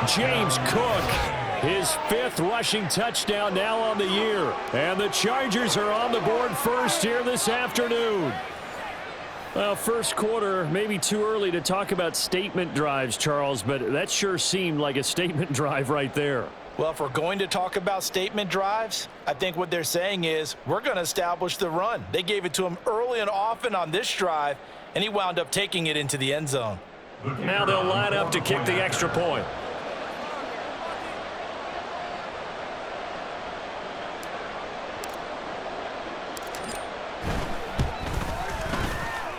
James Cook, his 5th rushing touchdown now on the year. And the Chargers are on the board first here this afternoon. Well, first quarter, maybe too early to talk about statement drives, Charles, but that sure seemed like a statement drive right there. Well, if we're going to talk about statement drives, I think what they're saying is we're going to establish the run. They gave it to him early and often on this drive, and he wound up taking it into the end zone. Now they'll line up to kick the extra point.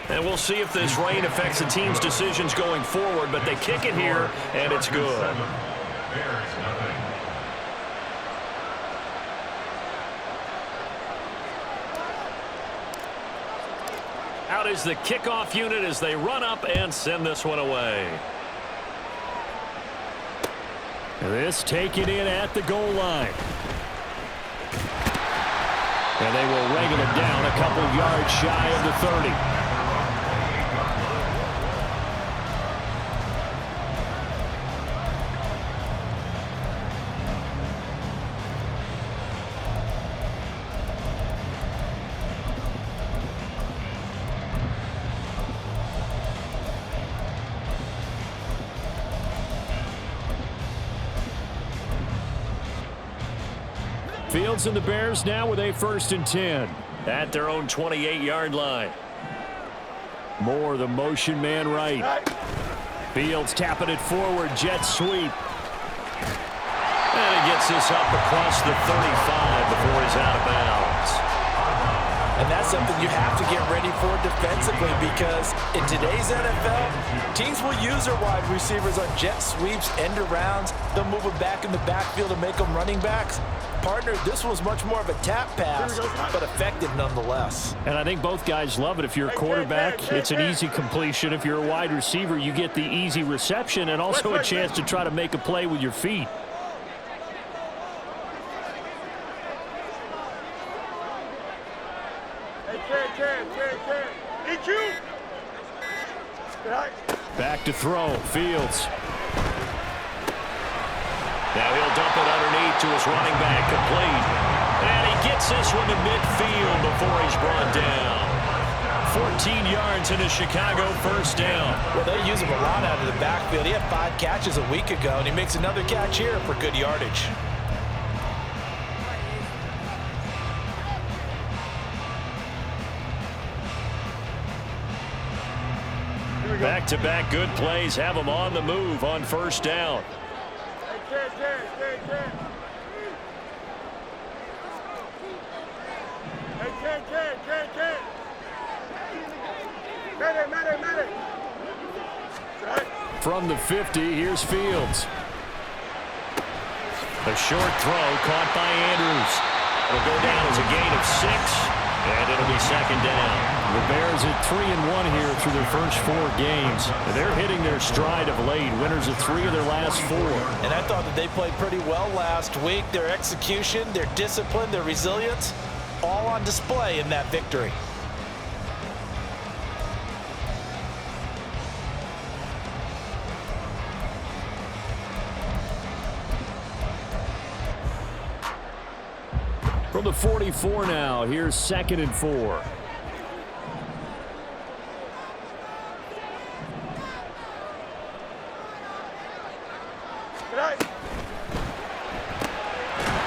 And we'll see if this rain affects the team's decisions going forward, but they kick it here, and it's good. Out is the kickoff unit as they run up and send this one away. This taken in at the goal line. And they will wrangle it down a couple of yards shy of the 30. Fields and the Bears now with a 1st and 10 at their own 28-yard line. Moore, the motion man right. Fields tapping it forward, jet sweep. And he gets this up across the 35 before he's out of bounds. And that's something you have to get ready for defensively because in today's NFL, teams will use their wide receivers on jet sweeps, end arounds. They'll move them back in the backfield to make them running backs. Partner, this was much more of a tap pass, but effective nonetheless. And I think both guys love it. If you're a quarterback, it's an easy completion. If you're a wide receiver, you get the easy reception and also a chance to try to make a play with your feet. Back to throw, Fields. Now he'll dump it underneath to his running back, complete. And he gets this one to midfield before he's brought down. 14 yards in a Chicago 1st down. Well, they use him a lot out of the backfield. He had 5 catches a week ago, and he makes another catch here for good yardage. Back-to-back good plays have him on the move on 1st down. From the 50, here's Fields. A short throw caught by Andrews. It'll go down as a gain of 6, and it'll be 2nd down. The Bears at 3-1 here through their first 4 games. They're hitting their stride of late, winners of 3 of their last 4. And I thought that they played pretty well last week. Their execution, their discipline, their resilience, all on display in that victory. From the 44 now, here's 2nd and 4.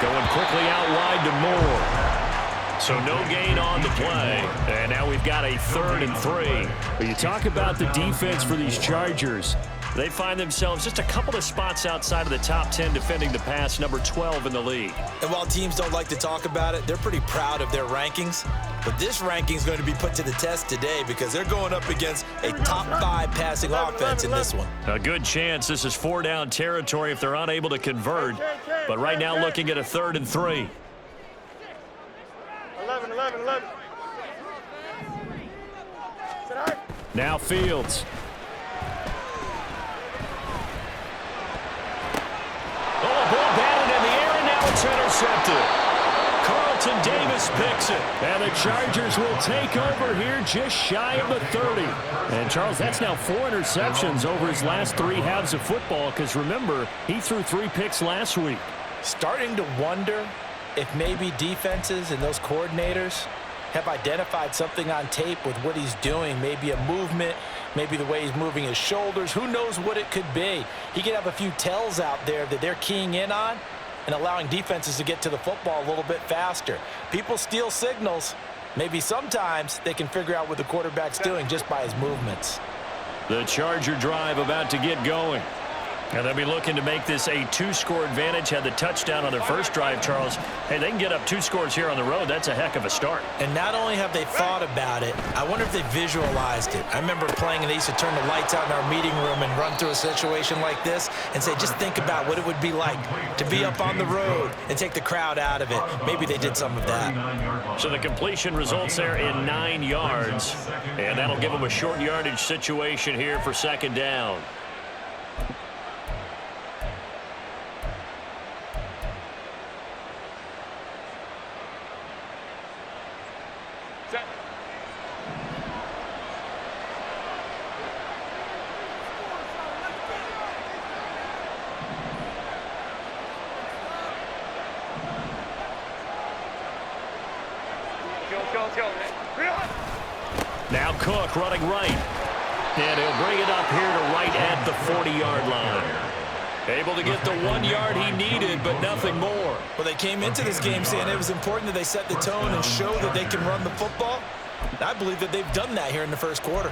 Going quickly out wide to Moore. So no gain on the play. And now we've got a 3rd and 3. But you talk about the defense for these Chargers. They find themselves just a couple of spots outside of the top 10 defending the pass, number 12 in the league. And while teams don't like to talk about it, they're pretty proud of their rankings. But this ranking is going to be put to the test today because they're going up against a top 5 passing offense in this one. A good chance this is 4-down territory if they're unable to convert. But right now looking at a 3rd and 3. 11. Now Fields. Oh, ball batted in the air, and now it's intercepted. Carl Carlton Davis picks it. And the Chargers will take over here just shy of the 30. And, Charles, that's now 4 interceptions over his last 3 halves of football because, remember, he threw 3 picks last week. Starting to wonder if maybe defenses and those coordinators have identified something on tape with what he's doing. Maybe a movement, maybe the way he's moving his shoulders. Who knows what it could be? He could have a few tells out there that they're keying in on and allowing defenses to get to the football a little bit faster. People steal signals. Maybe sometimes they can figure out what the quarterback's doing just by his movements. The Charger drive about to get going. And they'll be looking to make this a 2-score advantage. Had the touchdown on their first drive, Charles. Hey, they can get up 2 scores here on the road. That's a heck of a start. And not only have they thought about it, I wonder if they visualized it. I remember playing and they used to turn the lights out in our meeting room and run through a situation like this and say, just think about what it would be like to be up on the road and take the crowd out of it. Maybe they did some of that. So the completion results there in 9 yards. And that'll give them a short yardage situation here for 2nd down. Now Cook running right. And he'll bring it up here to right at the 40-yard line. Able to get the 1 yard he needed, but nothing more. Well, they came into this game saying it was important that they set the tone and show that they can run the football. And I believe that they've done that here in the first quarter.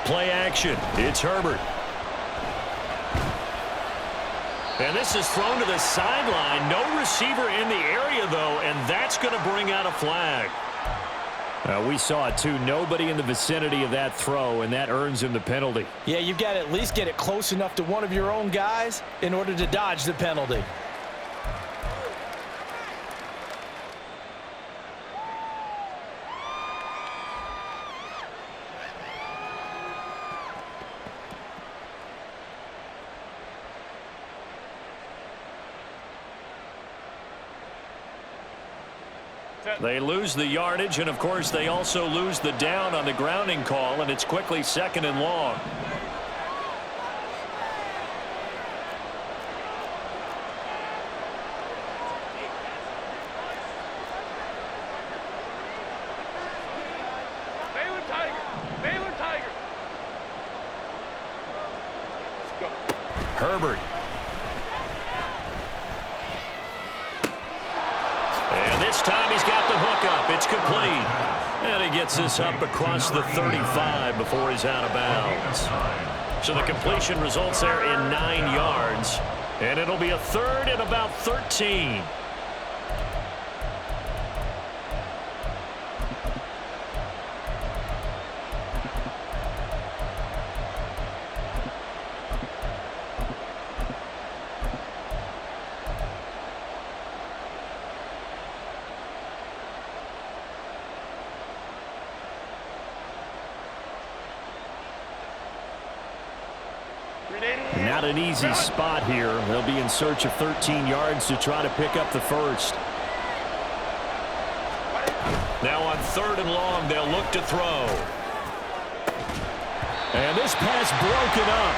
Play action. It's Herbert. And this is thrown to the sideline. No receiver in the area, though, and that's going to bring out a flag. We saw it, too. Nobody in the vicinity of that throw, and that earns him the penalty. Yeah, you've got to at least get it close enough to one of your own guys in order to dodge the penalty. They lose the yardage, and, of course, they also lose the down on the grounding call, and it's quickly 2nd and long. Herbert. And this time he's got the hook up. It's complete. And he gets this up across the 35 before he's out of bounds. So the completion results there in 9 yards. And it'll be a 3rd and about 13. Not an easy spot here. They'll be in search of 13 yards to try to pick up the first. Now on 3rd and long, they'll look to throw. And this pass broken up.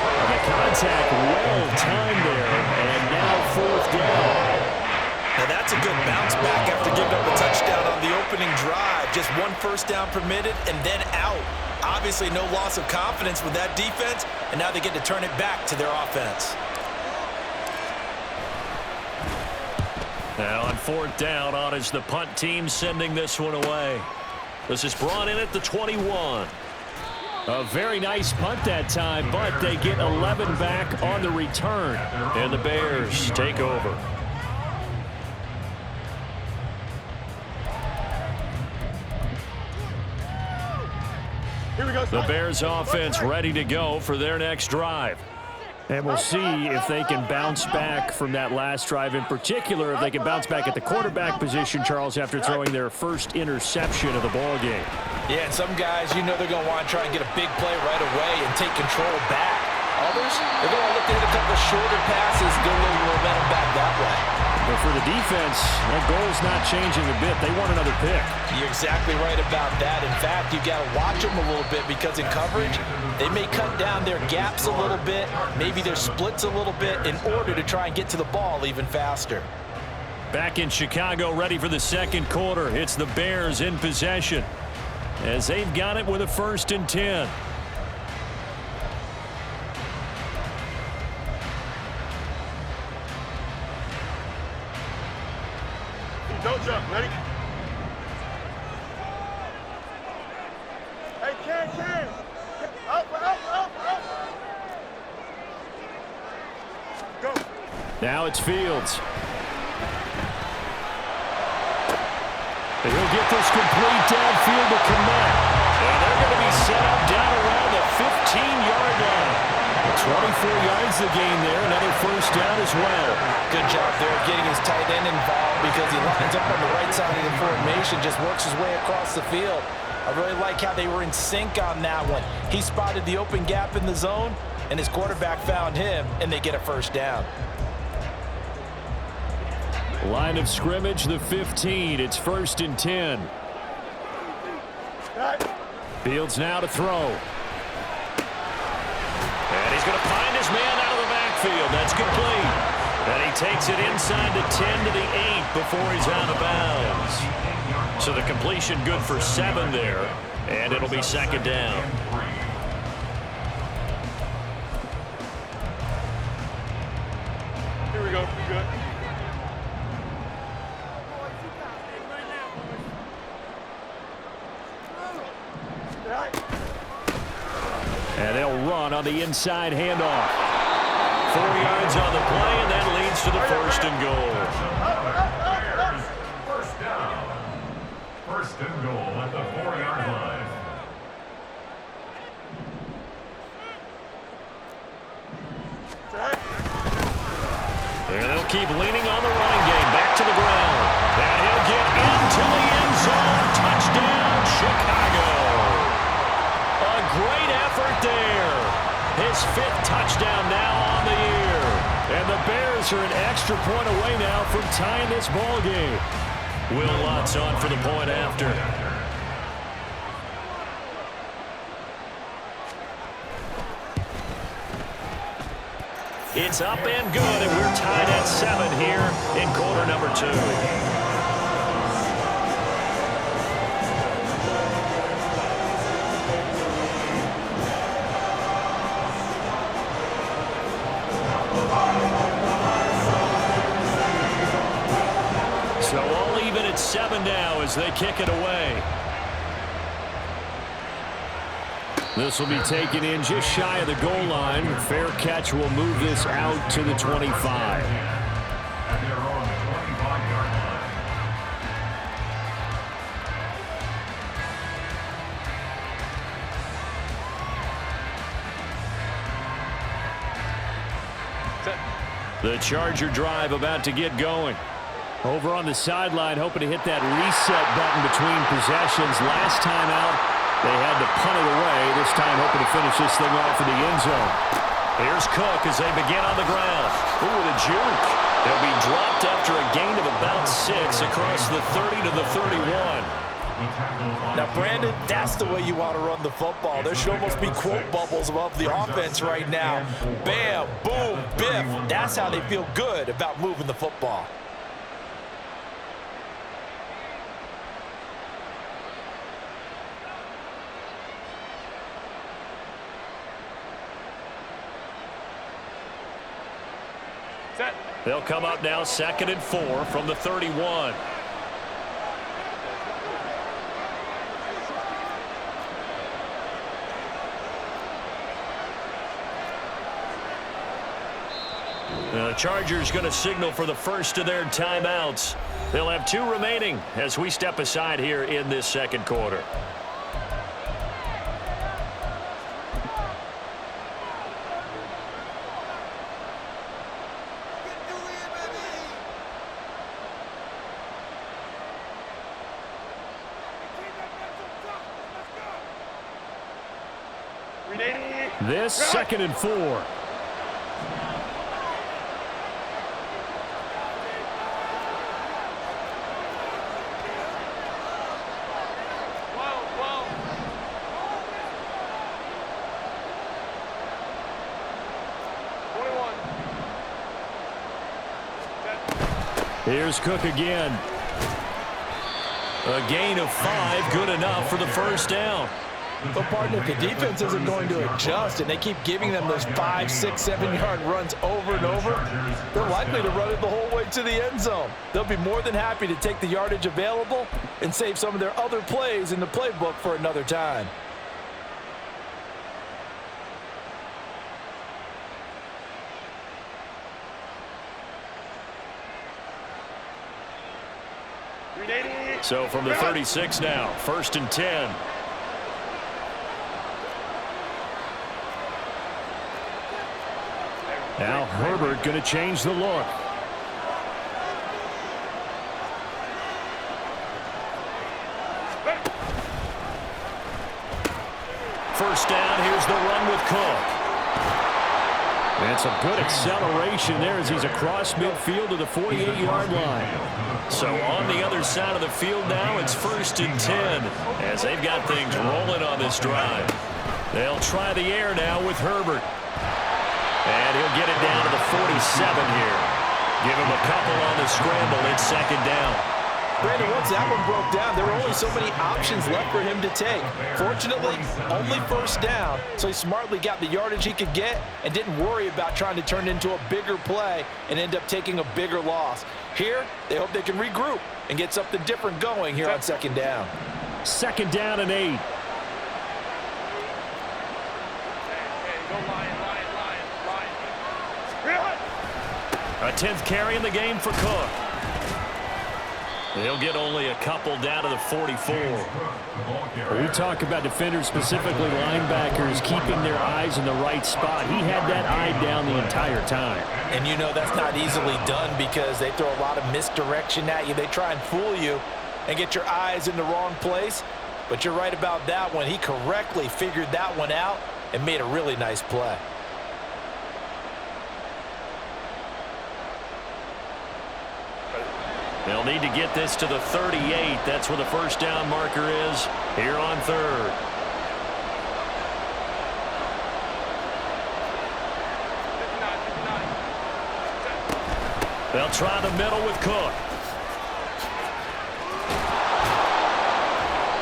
The contact well timed there, and now 4th down. Now that's a good bounce back after giving up a touchdown on the opening drive. Just 1 first down permitted and then out. Obviously no loss of confidence with that defense, and now they get to turn it back to their offense. Now on 4th down, on is the punt team sending this one away. This is brought in at the 21. A very nice punt that time, but they get 11 back on the return. And the Bears take over. The Bears offense ready to go for their next drive. And we'll see if they can bounce back from that last drive, in particular if they can bounce back at the quarterback position, Charles, after throwing their first interception of the ball game. Yeah, and some guys, you know they're going to want to try and get a big play right away and take control back. Others, they're going to look to hit a couple of shorter passes, get a little momentum back that way. But for the defense, that goal's not changing a bit. They want another pick. You're exactly right about that. In fact, you've got to watch them a little bit because in coverage, they may cut down their gaps a little bit, maybe their splits a little bit in order to try and get to the ball even faster. Back in Chicago, ready for the second quarter. It's the Bears in possession as they've got it with a 1st and 10. Don't jump, ready? Hey, Ken. Up. Go. Now it's Fields. He'll get this complete downfield to connect. And they're going to be set up down around the 15-yard line. 24 yards the gain there. Another 1st down as well. Good job there getting his tight end involved because he lines up on the right side of the formation, just works his way across the field. I really like how they were in sync on that one. He spotted the open gap in the zone, and his quarterback found him, and they get a 1st down. Line of scrimmage, the 15. It's 1st and 10. Fields now to throw. And he's going to find his man out of the backfield. That's complete. And he takes it inside the 10 to the 8 before he's out of bounds. So the completion good for 7 there. And it'll be 2nd down. Here we go. We good. And they'll run on the inside handoff. 4 yards on the play, and that leads to the 1st and goal. 1st down. 1st and goal at the 4-yard line. There they'll keep leaning on the running game. Back to the ground. And he'll get into the end zone. Touchdown, Chicago. A great effort there. His 5th touchdown now on the year. And the Bears are an extra point away now from tying this ball game. Will Lutz on for the point after. It's up and good, and we're tied at 7 here in quarter number 2. So all even at 7 now as they kick it away. This will be taken in just shy of the goal line. Fair catch will move this out to the 25. And they're on the 25-yard line. The Charger drive about to get going. Over on the sideline, hoping to hit that reset button between possessions. Last time out, they had to punt it away. This time, hoping to finish this thing off in the end zone. Here's Cook as they begin on the ground. Ooh, the juke. They'll be dropped after a gain of about 6 across the 30 to the 31. Now, Brandon, that's the way you want to run the football. There should almost be quote bubbles above the offense right now. Bam, boom, biff. That's how they feel good about moving the football. They'll come up now 2nd and 4 from the 31. The Chargers going to signal for the first of their timeouts. They'll have 2 remaining as we step aside here in this second quarter. This 2nd and 4. Here's Cook again. A gain of 5, good enough for the first down. But, partner, if the defense isn't going to adjust and they keep giving them those 5, 6, 7-yard runs over and over, they're likely to run it the whole way to the end zone. They'll be more than happy to take the yardage available and save some of their other plays in the playbook for another time. So from the 36 now, 1st and 10. Now Herbert going to change the look. First down, here's the run with Cook. And some good acceleration there as he's across midfield to the 48-yard line. So on the other side of the field now, it's 1st and 10 as they've got things rolling on this drive. They'll try the air now with Herbert. And he'll get it down to the 47 here. Give him a couple on the scramble. It's 2nd down. Brandon, once that one broke down, there were only so many options left for him to take. Fortunately, only 1st down, so he smartly got the yardage he could get and didn't worry about trying to turn it into a bigger play and end up taking a bigger loss. Here, they hope they can regroup and get something different going here on 2nd down. 2nd down and 8. A 10th carry in the game for Cook. They'll get only a couple down to the 44. We talk about defenders, specifically linebackers, keeping their eyes in the right spot. He had that eye down the entire time. And you know that's not easily done because they throw a lot of misdirection at you. They try and fool you and get your eyes in the wrong place. But you're right about that one. He correctly figured that one out and made a really nice play. They'll need to get this to the 38. That's where the 1st down marker is here on 3rd. They'll try the middle with Cook.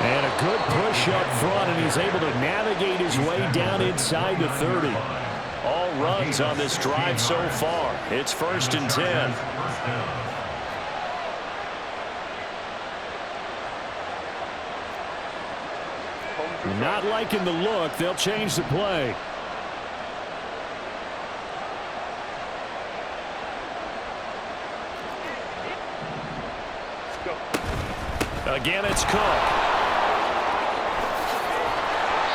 And a good push up front, and he's able to navigate his way down inside the 30. All runs on this drive so far. It's 1st and 10. Not liking the look. They'll change the play. Again, it's Cook.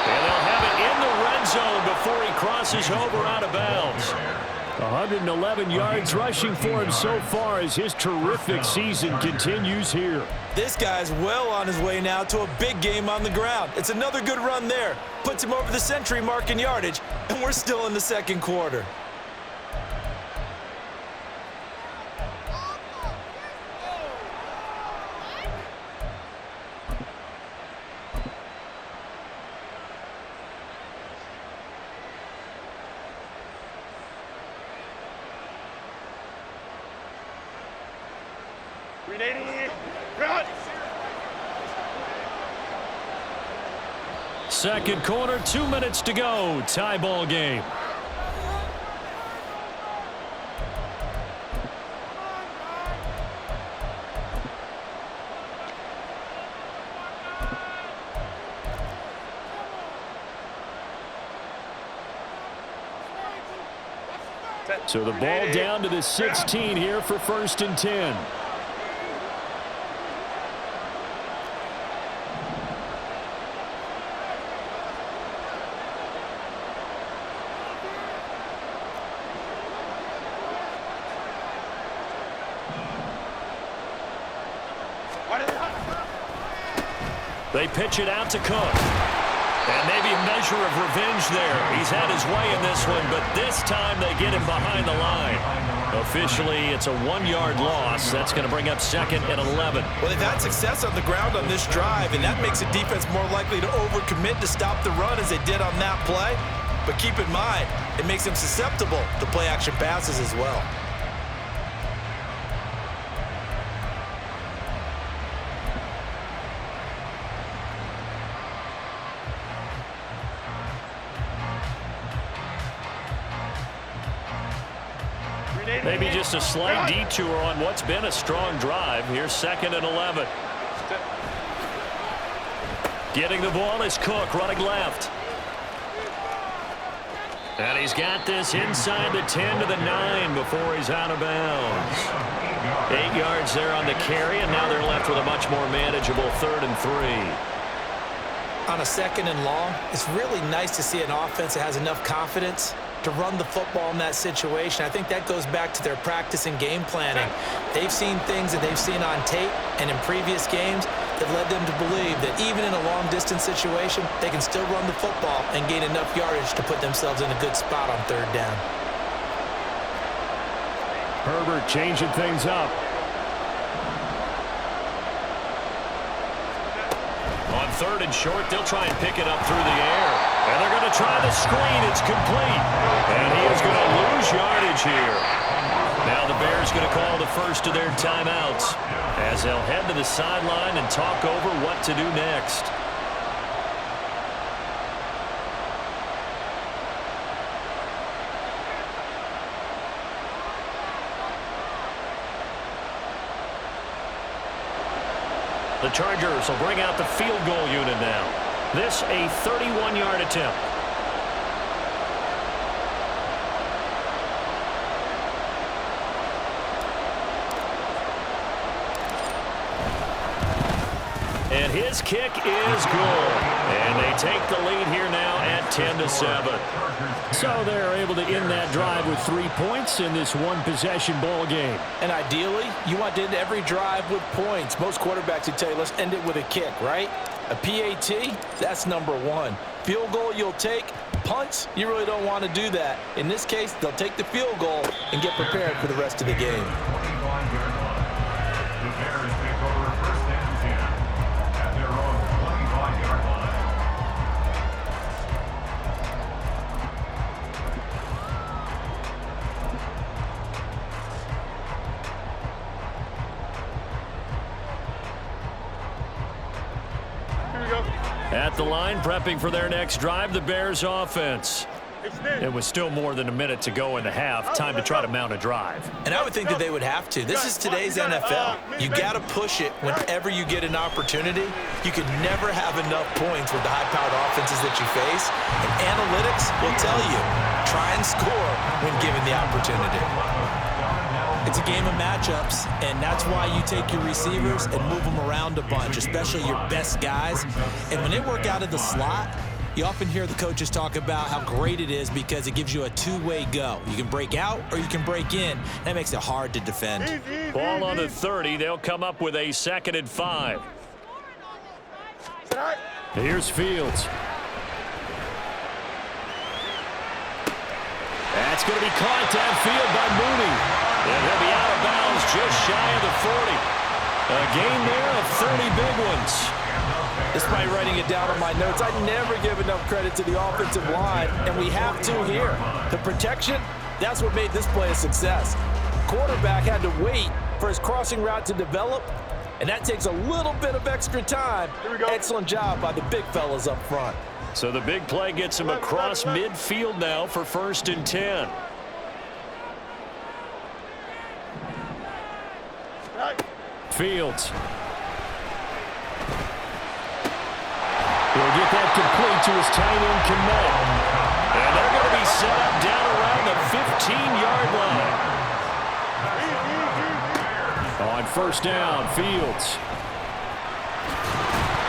And they'll have it in the red zone before he crosses over out of bounds. 111 yards rushing for him so far as his terrific season continues here. This guy's well on his way now to a big game on the ground. It's another good run there. Puts him over the century mark in yardage, and we're still in the 2nd quarter. Second quarter, 2 minutes to go. Tie ball game. So the ball down to the 16 here for 1st and 10. They pitch it out to Cook. And maybe a measure of revenge there. He's had his way in this one, but this time they get him behind the line. Officially, it's a 1-yard loss. That's going to bring up 2nd and 11. Well, they've had success on the ground on this drive, and that makes the defense more likely to overcommit to stop the run as they did on that play. But keep in mind, it makes them susceptible to play-action passes as well. Maybe just a slight detour on what's been a strong drive. Here's 2nd and 11. Getting the ball is Cook, running left. And he's got this inside the 10 to the 9 before he's out of bounds. 8 yards there on the carry, and now they're left with a much more manageable 3rd and 3. On a 2nd and long, it's really nice to see an offense that has enough confidence to run the football in that situation. I think that goes back to their practice and game planning. They've seen things that they've seen on tape and in previous games that led them to believe that even in a long-distance situation, they can still run the football and gain enough yardage to put themselves in a good spot on 3rd down. Herbert changing things up. On 3rd and short, they'll try and pick it up through the air. And they're going to try the screen. It's complete. And he is going to lose yardage here. Now the Bears going to call the first of their timeouts as they'll head to the sideline and talk over what to do next. The Chargers will bring out the field goal unit now. This a 31-yard attempt. And his kick is good. And they take the lead here now at 10-7. So they're able to end that drive with 3 points in this one-possession ball game. And ideally, you want to end every drive with points. Most quarterbacks would tell you, let's end it with a kick, right? A PAT, that's number 1. Field goal you'll take. Punts, you really don't want to do that. In this case, they'll take the field goal and get prepared for the rest of the game. The Bears take over 1st and 10 at their own 25-yard line. At the line, prepping for their next drive, the Bears offense. It was still more than a minute to go in the half. Time to try to mount a drive. And I would think that they would have to. This is today's NFL. You got to push it whenever you get an opportunity. You can never have enough points with the high-powered offenses that you face. And analytics will tell you, try and score when given the opportunity. It's a game of matchups, and that's why you take your receivers and move them around a bunch, especially your best guys. And when they work out of the slot, you often hear the coaches talk about how great it is because it gives you a two-way go. You can break out or you can break in. That makes it hard to defend. Ball on the 30. They'll come up with a 2nd and 5. Here's Fields. That's going to be caught downfield by Mooney. And he'll be out of bounds just shy of the 40. A gain there of 30 big ones. Despite writing it down on my notes, I never give enough credit to the offensive line, and we have to here. The protection, that's what made this play a success. Quarterback had to wait for his crossing route to develop, and that takes a little bit of extra time. Excellent job by the big fellas up front. So the big play gets him across midfield now for 1st and 10. Fields. He'll get that complete to his tight end, Kmet. And they're going to be set up down around the 15-yard line. On 1st down, Fields.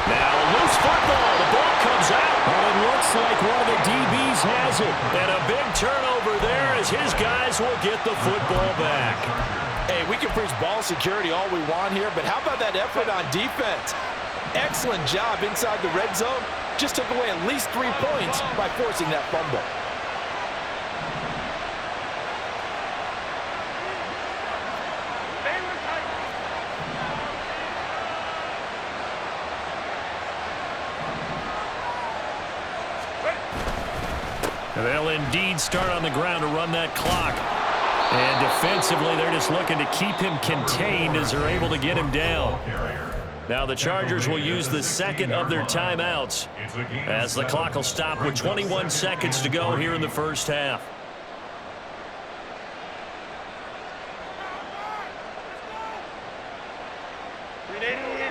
Now a loose football. The ball comes out. And it looks like one of the DBs has it. And a big turnover there as his guys will get the football back. Hey, we can preach ball security all we want here, but how about that effort on defense? Excellent job inside the red zone. just took away at least 3 points by forcing that fumble. They'll indeed start on the ground to run that clock. And defensively, they're just looking to keep him contained as they're able to get him down. Now the Chargers will use the second of their timeouts as the clock will stop with 21 seconds to go here in the first half.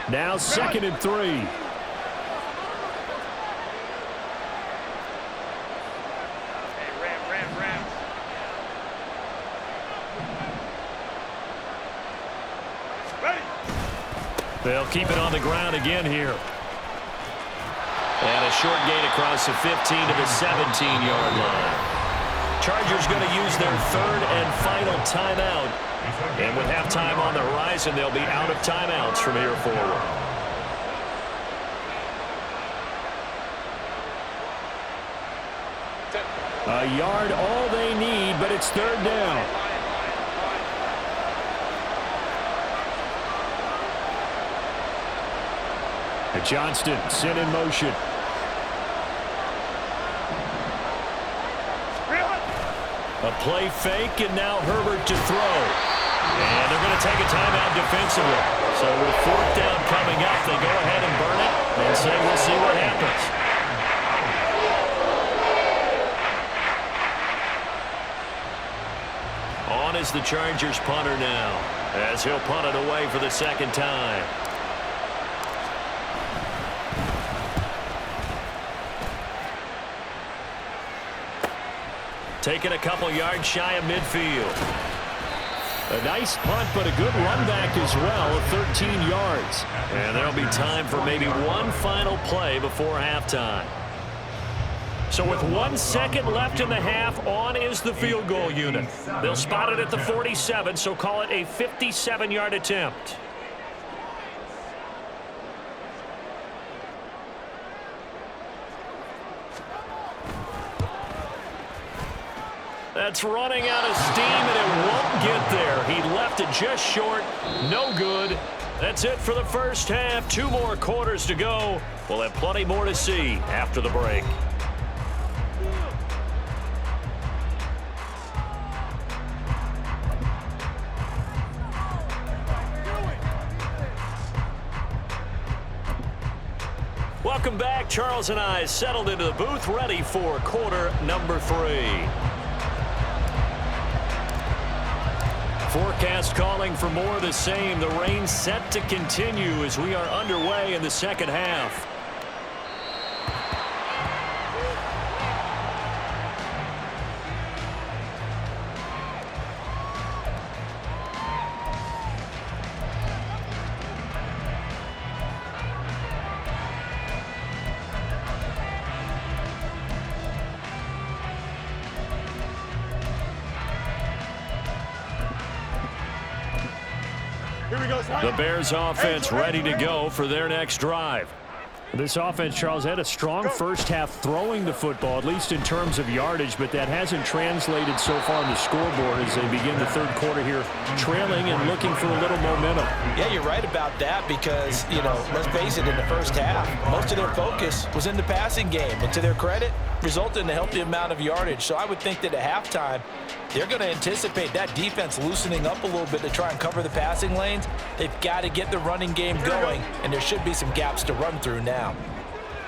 Now 2nd and 3. They'll keep it on the ground again here. And a short gain across the 15 to the 17-yard line. Chargers going to use their 3rd and final timeout. And with halftime on the horizon, they'll be out of timeouts from here forward. A yard all they need, but it's 3rd down. Johnston sent in motion. A play fake, and now Herbert to throw. And they're going to take a timeout defensively. So with 4th down coming up, they go ahead and burn it and say we'll see what happens. On is the Chargers punter now, as he'll punt it away for the 2nd time. Taking a couple yards shy of midfield. A nice punt, but a good run back as well of 13 yards. And there'll be time for maybe one final play before halftime. So with 1 second left in the half, on is the field goal unit. They'll spot it at the 47, so call it a 57-yard attempt. That's running out of steam, and it won't get there. He left it just short. No good. That's it for the first half. 2 more quarters to go. We'll have plenty more to see after the break. Welcome back. Charles and I settled into the booth, ready for quarter number 3. Forecast calling for more of the same. The rain set to continue as we are underway in the second half. The Bears offense ready to go for their next drive. This offense, Charles, had a strong first half throwing the football, at least in terms of yardage, but that hasn't translated so far on the scoreboard as they begin the 3rd quarter here, trailing and looking for a little momentum. Yeah, you're right about that because, you know, let's face it, in the first half, most of their focus was in the passing game. And to their credit, resulted in a healthy amount of yardage. So I would think that at halftime, they're going to anticipate that defense loosening up a little bit to try and cover the passing lanes. They've got to get the running game going, and there should be some gaps to run through now.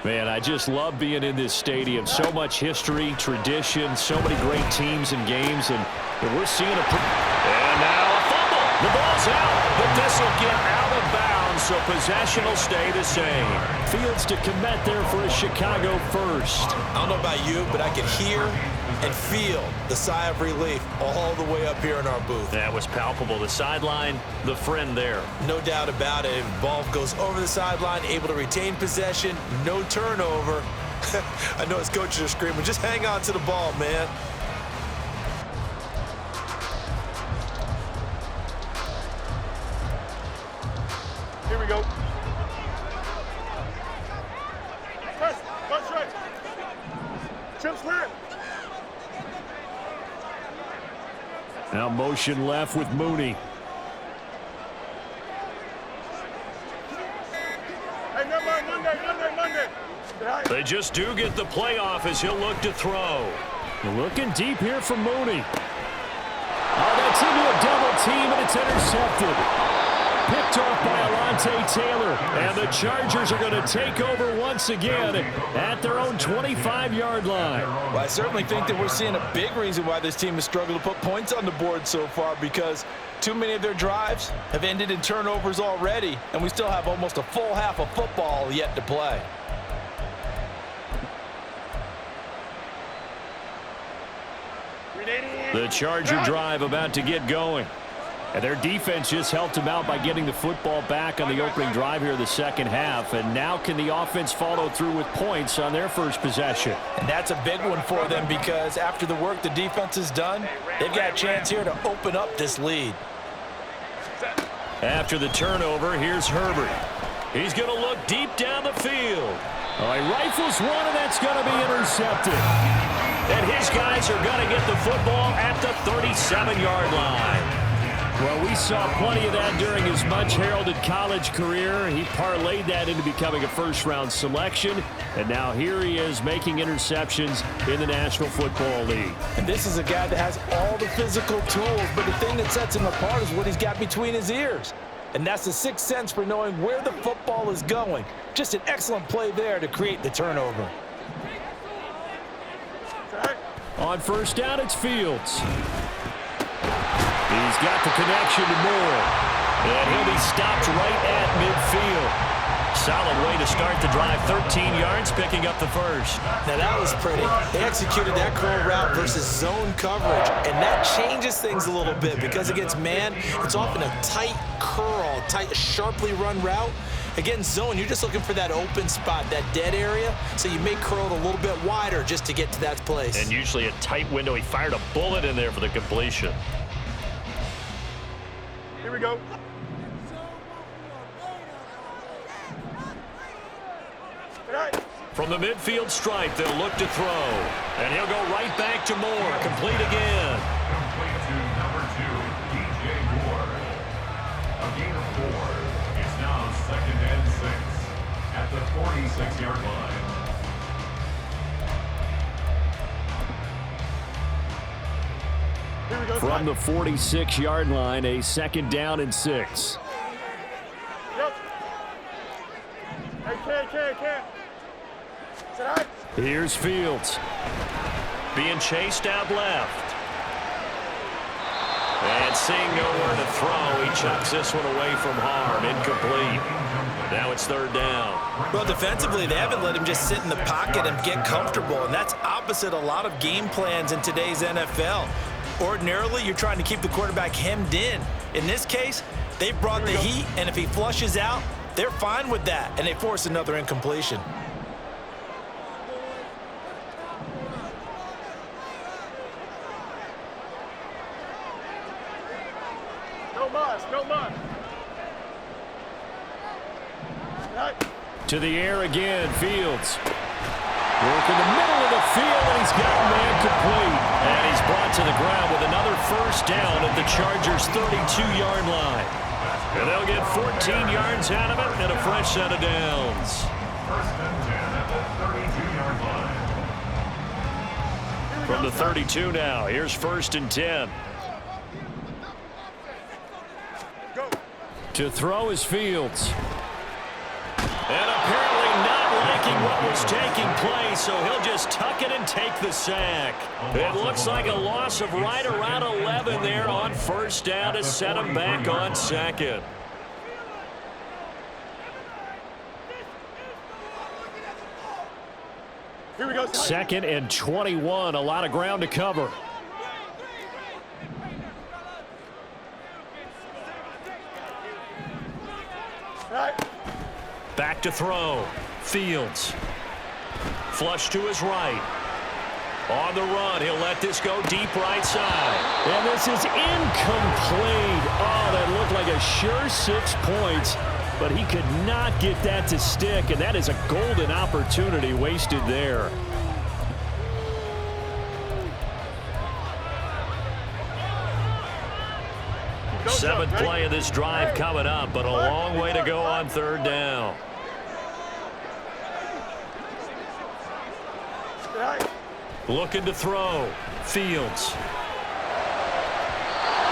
Man, I just love being in this stadium. So much history, tradition, so many great teams and games, and we're seeing a... And now a fumble. The ball's out, but this will get out of bounds, so possession will stay the same. Fields to commit there for a Chicago first. I don't know about you, but I can hear and feel the sigh of relief all the way up here in our booth. That was palpable. The sideline, the friend there. No doubt about it. Ball goes over the sideline, able to retain possession, no turnover. I know his coaches are screaming, just hang on to the ball, man. Here we go. Press. Go. Now motion left with Mooney. Hey, Monday. They just do get the playoff as he'll look to throw. Looking deep here for Mooney. Oh, that's into a double team, and it's intercepted. Picked off by Alontae Taylor, and the Chargers are going to take over once again at their own 25-yard line. Well, I certainly think that we're seeing a big reason why this team has struggled to put points on the board so far, because too many of their drives have ended in turnovers already, and we still have almost a full half of football yet to play. The Charger drive about to get going. And their defense just helped them out by getting the football back on the opening drive here in the second half. And now can the offense follow through with points on their first possession? And that's a big one for them, because after the work the defense has done, they've got a chance here to open up this lead. After the turnover, here's Herbert. He's going to look deep down the field. Oh, he rifles one, and that's going to be intercepted. And his guys are going to get the football at the 37-yard line. Well, we saw plenty of that during his much-heralded college career. He parlayed that into becoming a first-round selection, and now here he is making interceptions in the National Football League. And this is a guy that has all the physical tools, but the thing that sets him apart is what he's got between his ears. And that's the sixth sense for knowing where the football is going. Just an excellent play there to create the turnover. On first down, it's Fields. He's got the connection to Moore. And he'll be stopped right at midfield. Solid way to start the drive. 13 yards, picking up the first. Now that was pretty. They executed that curl route versus zone coverage. And that changes things a little bit, because against man, it's often a tight curl, tight, sharply run route. Against zone, you're just looking for that open spot, that dead area, so you may curl it a little bit wider just to get to that place. And usually a tight window. He fired a bullet in there for the completion. Here we go. From the midfield stripe, they'll look to throw. And he'll go right back to Moore. Complete again. Complete to number 2, DJ Moore. A gain of 4. It's now 2nd and 6 at the 46-yard line. From the 46-yard line, a 2nd down and 6. Yep. Hey, Ken. Here's Fields. Being chased out left. And seeing nowhere to throw, he chucks this one away from harm. Incomplete. Now it's 3rd down. Well, defensively, they haven't let him just sit in the pocket and get comfortable, and that's opposite a lot of game plans in today's NFL. Ordinarily, you're trying to keep the quarterback hemmed in. In this case, they brought the heat, and if he flushes out, they're fine with that, and they force another incompletion. No muss. To the air again, Fields. Work in the middle of the field, and he's got a man complete. And he's brought to the ground with another first down at the Chargers' 32-yard line. And they'll get 14 yards out of it and a fresh set of downs. 1st and 10 at the 32-yard line. From the 32 now, here's 1st and 10. To throw is Fields. And apparently not liking what was taking place, so he'll just tuck it and take the sack. It looks like a loss of right around 11 there on 1st down to set him back on 2nd. Here we go. 2nd and 21, a lot of ground to cover. Back to throw. Fields. Flush to his right. On the run, he'll let this go deep right side. And this is incomplete. Oh, that looked like a sure 6 points, but he could not get that to stick, and that is a golden opportunity wasted there. Seventh play of this drive coming up, but a long way to go on third down. Looking to throw. Fields.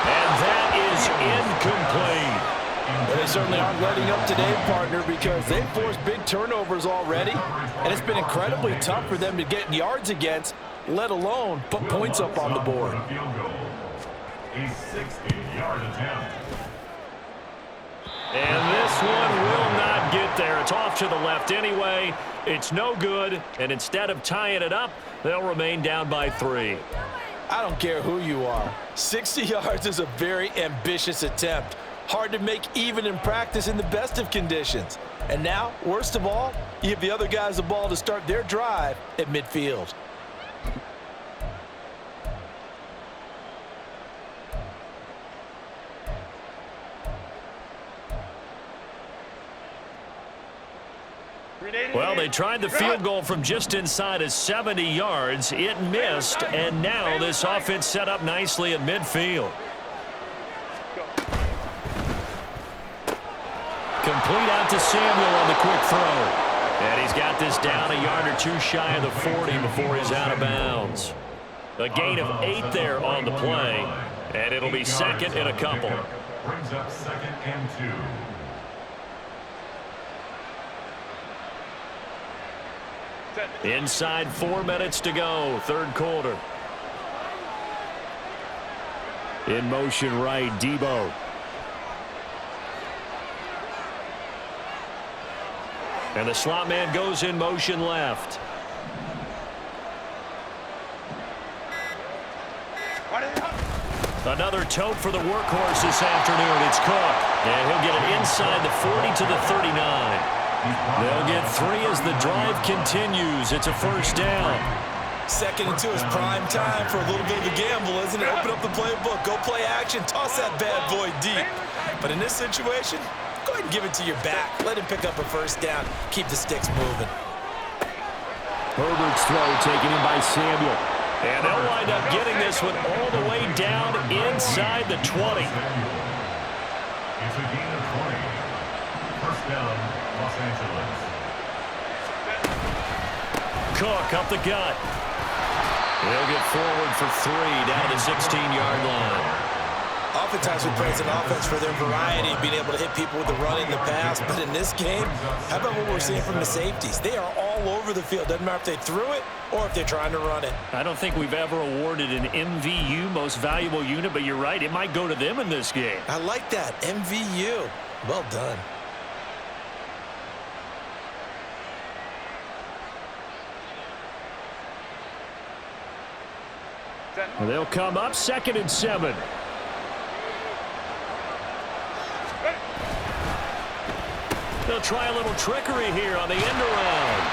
And that is incomplete. Well, they certainly aren't letting up today, partner, because they've forced big turnovers already, and it's been incredibly tough for them to get yards against, let alone put points up on the board. A 60-yard attempt. And this one will not get there. It's off to the left anyway. It's no good, and instead of tying it up, they'll remain down by 3. I don't care who you are. 60 yards is a very ambitious attempt. Hard to make even in practice in the best of conditions. And now, worst of all, you give the other guys the ball to start their drive at midfield. Well, they tried the field goal from just inside of 70 yards. It missed, and now this offense set up nicely at midfield. Complete out to Samuel on the quick throw. And he's got this down a yard or two shy of the 40 before he's out of bounds. A gain of 8 there on the play, and it'll be second and a couple. Brings up 2nd and 2. Inside 4 minutes to go, third quarter. In motion right, Debo. And the slot man goes in motion left. Another tote for the workhorse this afternoon. It's Cook. And he'll get it inside the 40 to the 39. They'll get 3 as the drive continues. It's a first down. 2nd and 2 is prime time for a little bit of a gamble, isn't it? Open up the playbook, go play action, toss that bad boy deep. But in this situation, go ahead and give it to your back. Let him pick up a first down. Keep the sticks moving. Herbert's throw taken in by Samuel. And they'll wind up getting this one all the way down inside the 20. It's a gain of 20. First down, Los Angeles. Cook up the gut. They'll get forward for 3 down to the 16-yard line. Oftentimes we praise an offense for their variety and being able to hit people with the run in the pass. But in this game, how about what we're seeing from the safeties? They are all over the field. Doesn't matter if they threw it or if they're trying to run it. I don't think we've ever awarded an MVU, most valuable unit, but you're right. It might go to them in this game. I like that. MVU. Well done. They'll come up 2nd and 7. They'll try a little trickery here on the end around.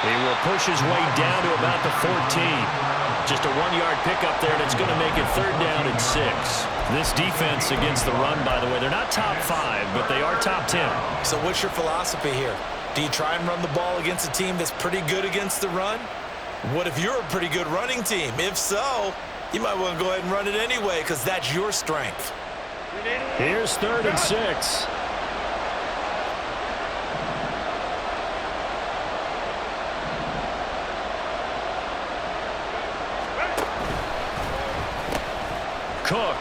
He will push his way down to about the 14. Just a 1-yard pickup there, and it's going to make it 3rd down and 6. This defense against the run, by the way, they're not top 5, but they are top 10. So what's your philosophy here? Do you try and run the ball against a team that's pretty good against the run? What if you're a pretty good running team? If so, you might want to go ahead and run it anyway because that's your strength. Here's 3rd and 6. Cook.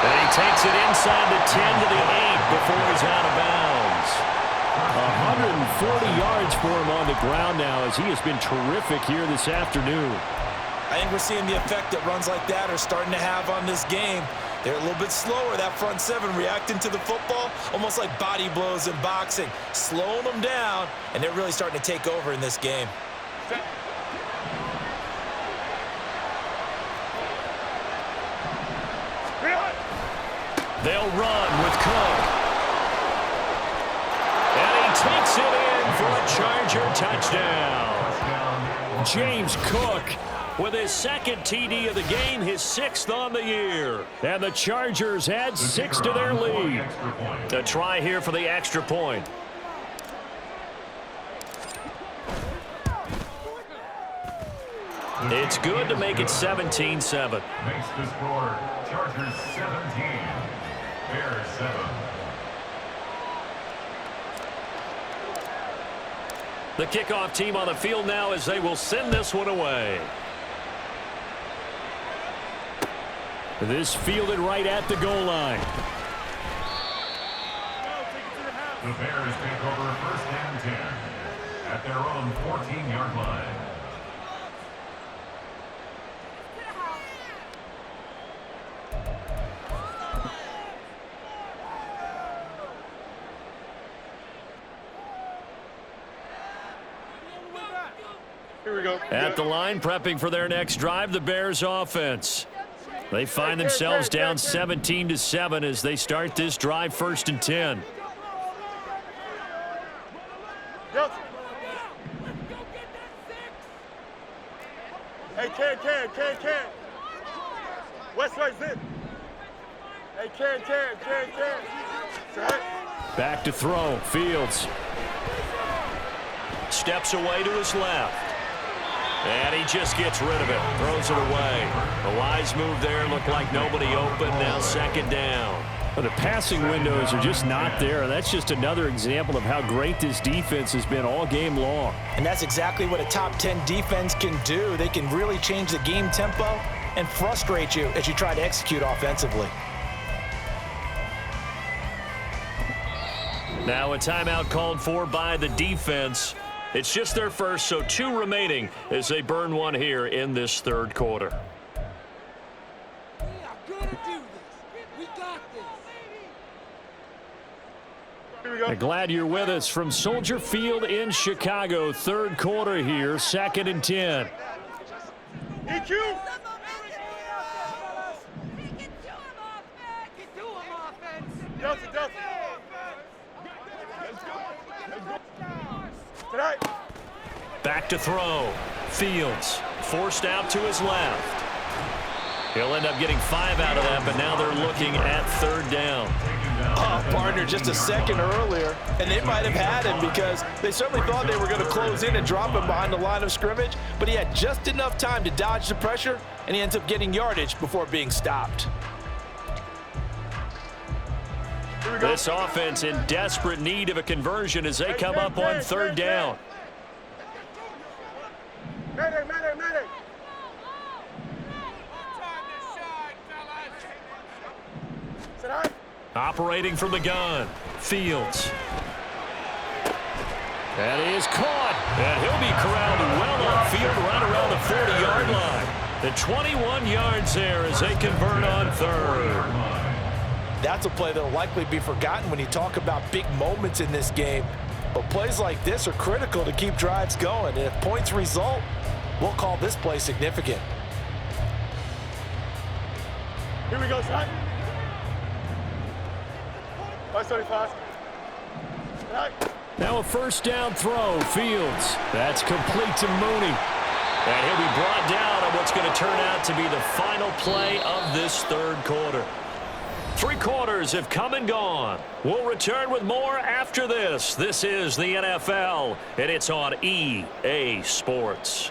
And he takes it inside the 10 to the 8 before he's out of bounds. 140 yards for him on the ground now as he has been terrific here this afternoon. I think we're seeing the effect that runs like that are starting to have on this game. They're a little bit slower, that front 7 reacting to the football, almost like body blows in boxing, slowing them down, and they're really starting to take over in this game. They'll run with Cook. And he takes it in for a Charger touchdown. James Cook with his 2nd TD of the game, his 6th on the year. And the Chargers add 6 to their lead. A try here for the extra point. It's good to make it 17-7. Makes the score Chargers 17, Bears 7. The kickoff team on the field now as they will send this one away. This fielded right at the goal line. The Bears take over first and 10 at their own 14-yard line. Here we go. At the line, prepping for their next drive, the Bears offense. They find themselves down 17-7 as they start this drive first and 10. Yep. Hey, can. West right zip. Hey, can. Right. Back to throw, Fields. Steps away to his left. And he just gets rid of it, throws it away. A wise move there, looked like nobody open, now second down. Well, the passing windows are just not there. That's just another example of how great this defense has been all game long. And that's exactly what a top 10 defense can do. They can really change the game tempo and frustrate you as you try to execute offensively. Now a timeout called for by the defense. It's just their first, so 2 remaining as they burn one here in this third quarter. We are going to do this. We got this. Here we go. Glad you're with us from Soldier Field in Chicago. Third quarter here, second and 10. EQ. Delta. Tonight. Back to throw. Fields forced out to his left. He'll end up getting 5 out of that, but now they're looking at third down. Partner just a second earlier, and they might have had him because they certainly thought they were going to close in and drop him behind the line of scrimmage, but he had just enough time to dodge the pressure, and he ends up getting yardage before being stopped. This offense in desperate need of a conversion as they come up on third down. Medic. Tonight. Operating from the gun, Fields. That is caught, and he'll be corralled well upfield right around the 40-yard line. The 21 yards there as they convert on third. That's a play that will likely be forgotten when you talk about big moments in this game. But plays like this are critical to keep drives going. And if points result, we'll call this play significant. Here we go, son. 575. Tonight. Now a first down throw, Fields. That's complete to Mooney. And he'll be brought down on what's going to turn out to be the final play of this third quarter. 3 quarters have come and gone. We'll return with more after this. This is the NFL, and it's on EA Sports.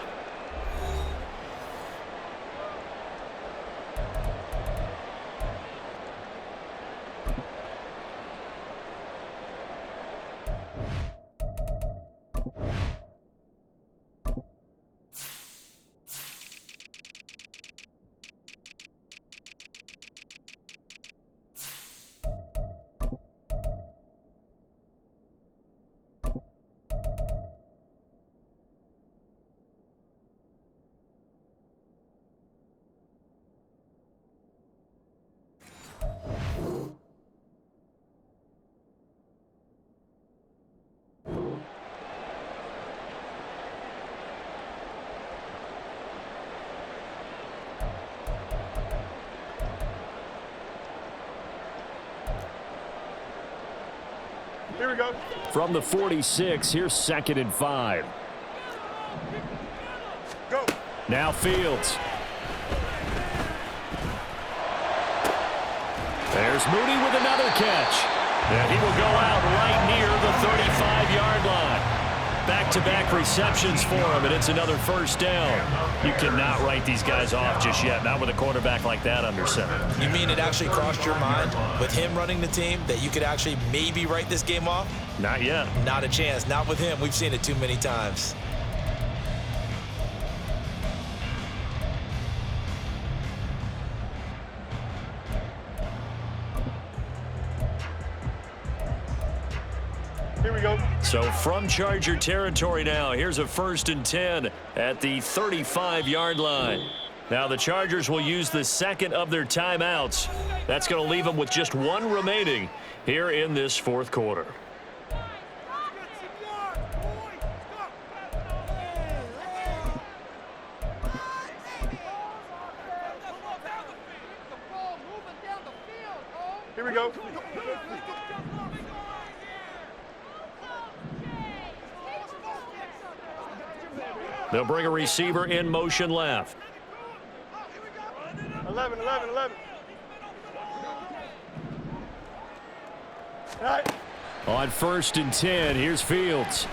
Here we go. From the 46, here's second and 5. Go. Now Fields. There's Mooney with another catch. And he will go out right near the 35-yard line. Back back-to-back receptions for him, and it's another first down. You cannot write these guys off just yet, not with a quarterback like that under center. You mean it actually crossed your mind with him running the team that you could actually maybe write this game off? Not yet. Not a chance. Not with him. We've seen it too many times. Here we go. So from Charger territory now, here's a 1st and 10 at the 35-yard line. Now the Chargers will use the second of their timeouts. That's going to leave them with just one remaining here in this fourth quarter. Here we go. They'll bring a receiver in motion left. 11. All right. On 1st and 10, here's Fields.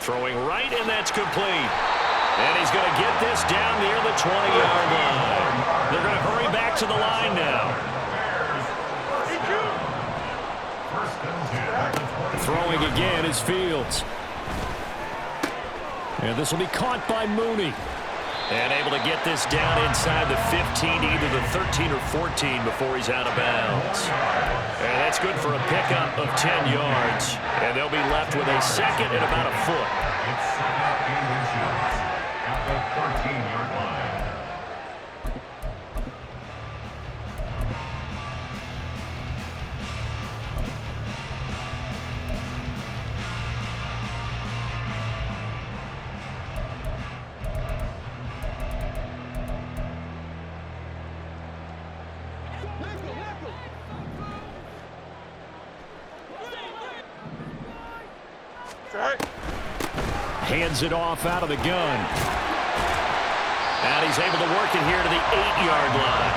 Throwing right, and that's complete. And he's going to get this down near the 20-yard line. They're going to hurry back to the line now. Throwing again is Fields. And this will be caught by Mooney. And able to get this down inside the 15, either the 13 or 14 before he's out of bounds. And that's good for a pickup of 10 yards. And they'll be left with a second and about a foot. It's second and inches at the 14-yard line. Hands it off out of the gun. And he's able to work it here to the 8-yard line.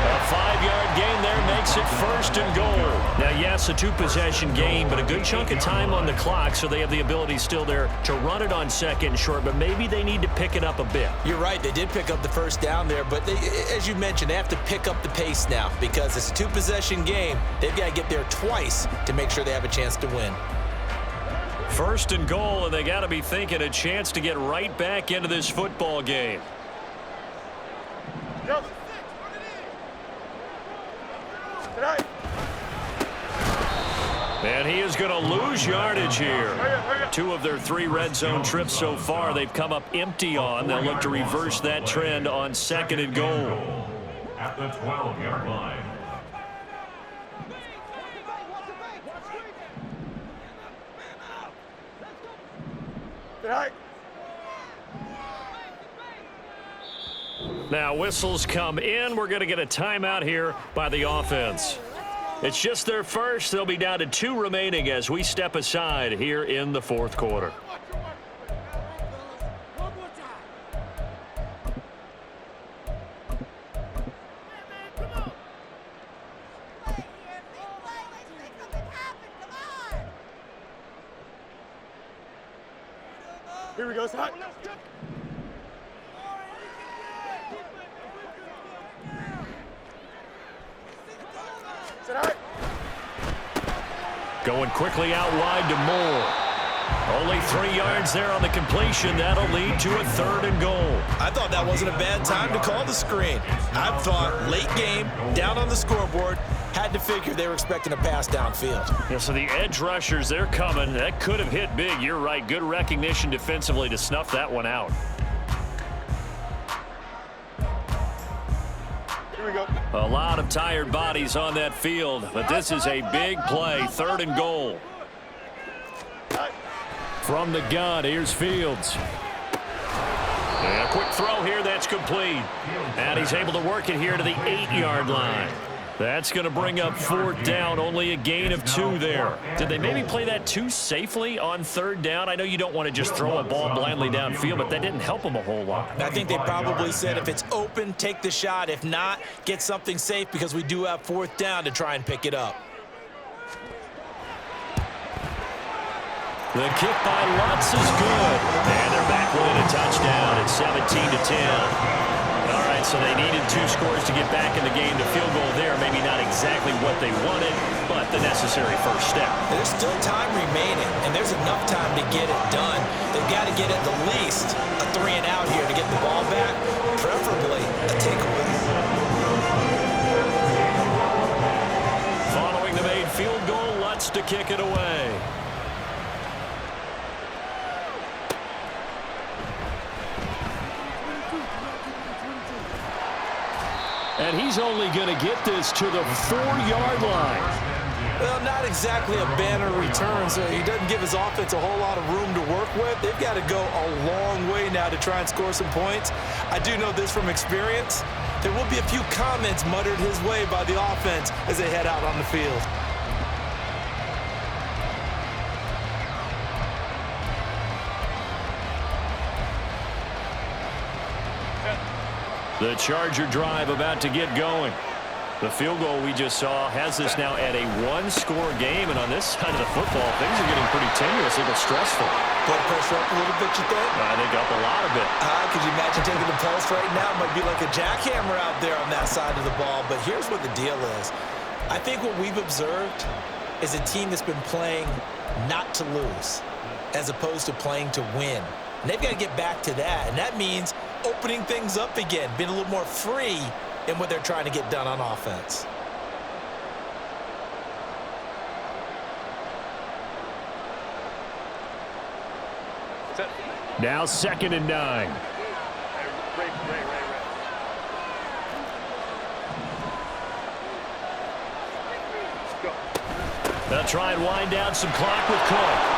A 5-yard gain there makes it 1st and goal. Now, yes, a 2-possession game, but a good chunk of time on the clock, so they have the ability still there to run it on 2nd and short, but maybe they need to pick it up a bit. You're right. They did pick up the first down there, but as you mentioned, they have to pick up the pace now because it's a 2-possession game. They've got to get there twice to make sure they have a chance to win. 1st and goal, and they got to be thinking a chance to get right back into this football game. Yep. And he is going to lose yardage here. 2 of their 3 red zone trips so far, they've come up empty on. They'll look to reverse that trend on 2nd and goal. At the 12-yard line. Now whistles come in. We're going to get a timeout here by the offense. It's just their first. They'll be down to 2 remaining as we step aside here in the fourth quarter. Here we go, son. Going quickly out wide to Moore. Only 3 yards there on the completion. That'll lead to a 3rd and goal. I thought that wasn't a bad time to call the screen. I thought late game, down on the scoreboard, had to figure they were expecting a pass downfield. Yeah, so the edge rushers, they're coming. That could have hit big. You're right. Good recognition defensively to snuff that one out. Here we go. A lot of tired bodies on that field, but this is a big play. 3rd and goal. From the gun, here's Fields. And a quick throw here, that's complete. And he's able to work it here to the 8-yard line. That's going to bring up 4th down, only a gain of 2 there. Did they maybe play that too safely on 3rd down? I know you don't want to just throw a ball blindly downfield, but that didn't help them a whole lot. I think they probably said if it's open, take the shot. If not, get something safe because we do have 4th down to try and pick it up. The kick by Lutz is good. And they're back within a touchdown at 17-10. All right, so they needed 2 scores to get back in the game. The field goal there, maybe not exactly what they wanted, but the necessary first step. There's still time remaining, and there's enough time to get it done. They've got to get at the least a 3-and-out here to get the ball back, preferably a takeaway. Following the made field goal, Lutz to kick it away. And he's only going to get this to the 4-yard line. Well, not exactly a banner return, so he doesn't give his offense a whole lot of room to work with. They've got to go a long way now to try and score some points. I do know this from experience. There will be a few comments muttered his way by the offense as they head out on the field. The Charger drive about to get going. The field goal we just saw has this now at a 1-score game, and on this side of the football, things are getting pretty tenuous, a little stressful. Blood pressure up a little bit, you think? I think up a lot of it. Could you imagine taking the pulse right now? It might be like a jackhammer out there on that side of the ball, but here's what the deal is. I think what we've observed is a team that's been playing not to lose as opposed to playing to win. And they've got to get back to that, and that means opening things up again, being a little more free in what they're trying to get done on offense. Now 2nd and 9. They'll try and wind down some clock with Cook.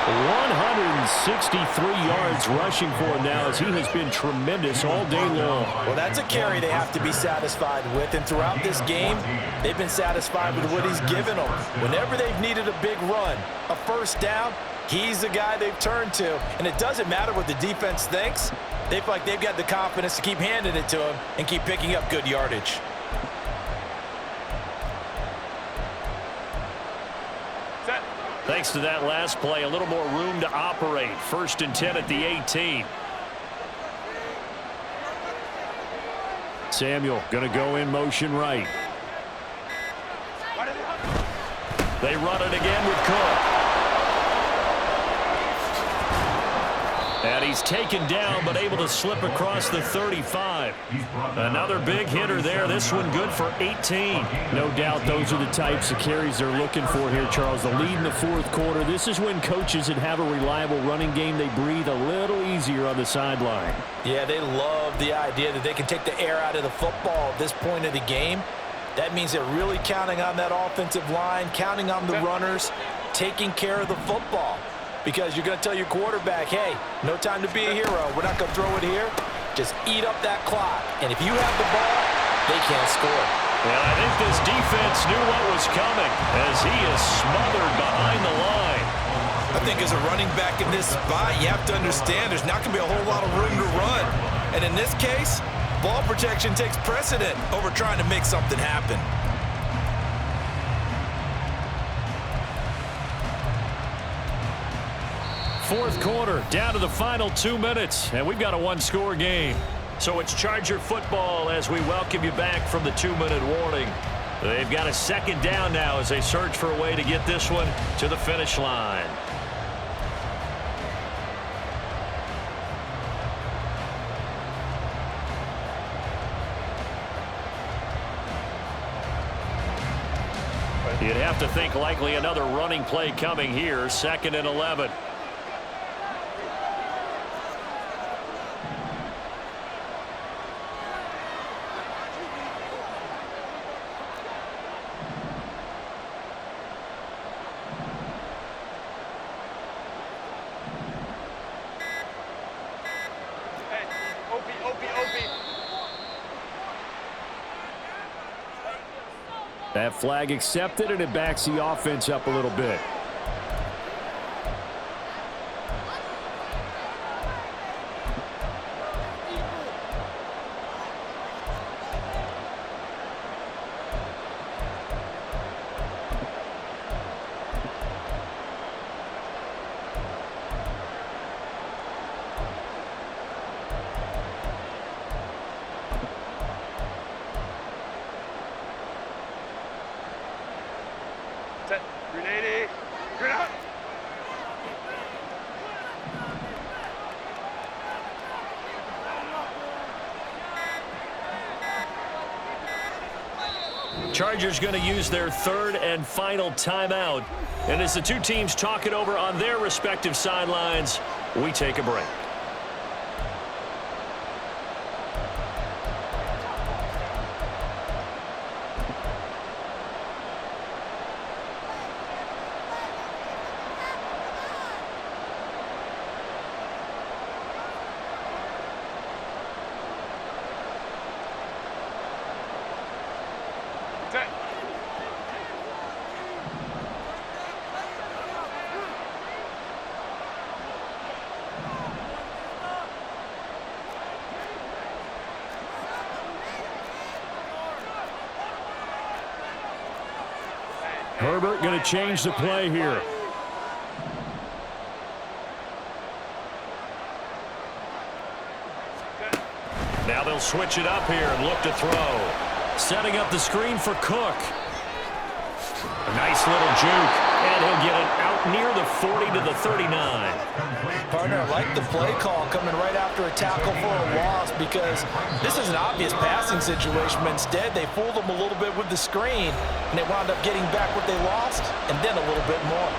163 yards rushing for him now as he has been tremendous all day long. Well, that's a carry they have to be satisfied with, and throughout this game, they've been satisfied with what he's given them. Whenever they've needed a big run, a first down, he's the guy they've turned to, and it doesn't matter what the defense thinks. They feel like they've got the confidence to keep handing it to him and keep picking up good yardage. Thanks to that last play, a little more room to operate. 1st and 10 at the 18. Samuel going to go in motion right. They run it again with Cook. And he's taken down, but able to slip across the 35. Another big hitter there. This one good for 18. No doubt those are the types of carries they're looking for here, Charles. The lead in the 4th quarter. This is when coaches that have a reliable running game, they breathe a little easier on the sideline. Yeah, they love the idea that they can take the air out of the football at this point of the game. That means they're really counting on that offensive line, counting on the runners, taking care of the football. Because you're going to tell your quarterback, hey, no time to be a hero. We're not going to throw it here. Just eat up that clock. And if you have the ball, they can't score. Well, I think this defense knew what was coming as he is smothered behind the line. I think as a running back in this spot, you have to understand there's not going to be a whole lot of room to run. And in this case, ball protection takes precedent over trying to make something happen. Fourth quarter, down to the final 2 minutes, and we've got a 1-score game. So it's Charger football as we welcome you back from the 2-minute warning. They've got a 2nd down now as they search for a way to get this one to the finish line. You'd have to think likely another running play coming here, 2nd and 11. That flag accepted, and it backs the offense up a little bit. Grenade. Grenade. Chargers going to use their third and final timeout. And as the two teams talk it over on their respective sidelines, we take a break. Herbert going to change the play here. Now they'll switch it up here and look to throw. Setting up the screen for Cook. A nice little juke, and he'll get it out near the 40 to the 39. Partner, I like the play call coming right after a tackle for a loss, because this is an obvious passing situation, but instead they fooled them a little bit with the screen, and they wound up getting back what they lost, and then a little bit more.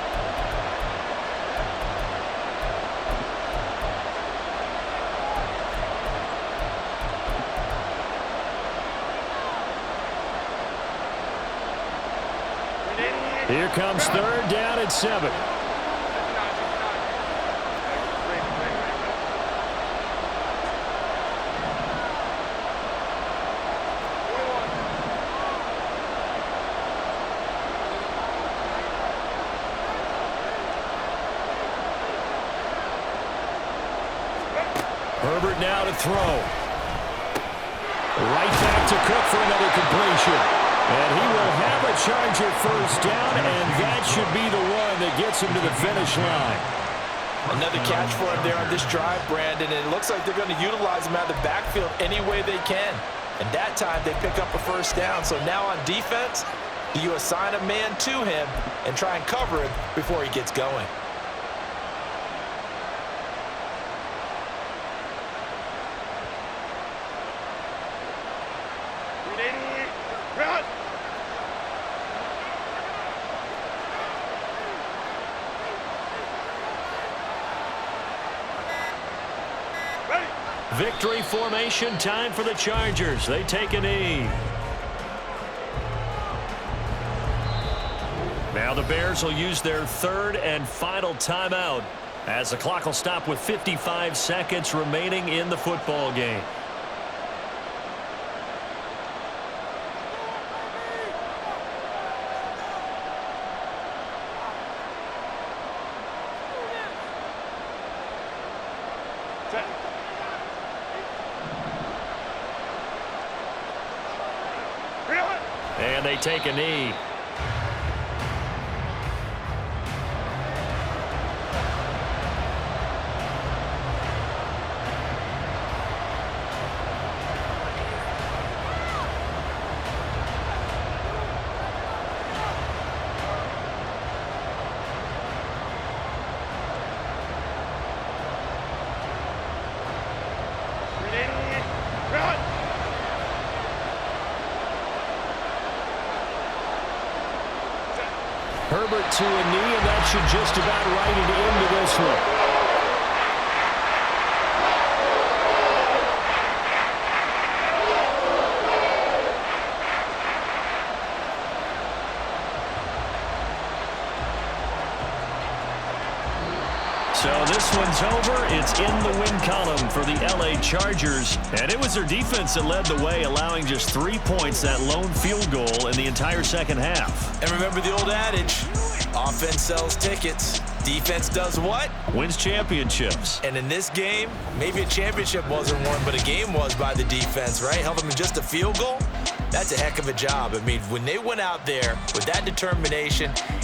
Here comes third down and 7. Herbert now to throw. Right back to Cook for another completion. And he will have a Charger first down, and that should be the one that gets him to the finish line. Another catch for him there on this drive, Brandon, and it looks like they're going to utilize him out of the backfield any way they can. And that time they pick up a first down. So now on defense, do you assign a man to him and try and cover him before he gets going? Victory formation, time for the Chargers. They take a knee. Now the Bears will use their third and final timeout as the clock will stop with 55 seconds remaining in the football game. And they take a knee. Herbert to a knee, and that should just about write it into this one. So this one's over. It's in the win column for the LA Chargers. And it was their defense that led the way, allowing just 3 points, that lone field goal in the entire second half. And remember the old adage, offense sells tickets. Defense does what? Wins championships. And in this game, maybe a championship wasn't won, but a game was by the defense, right? Held them in just a field goal. That's a heck of a job. I mean, when they went out there with that determination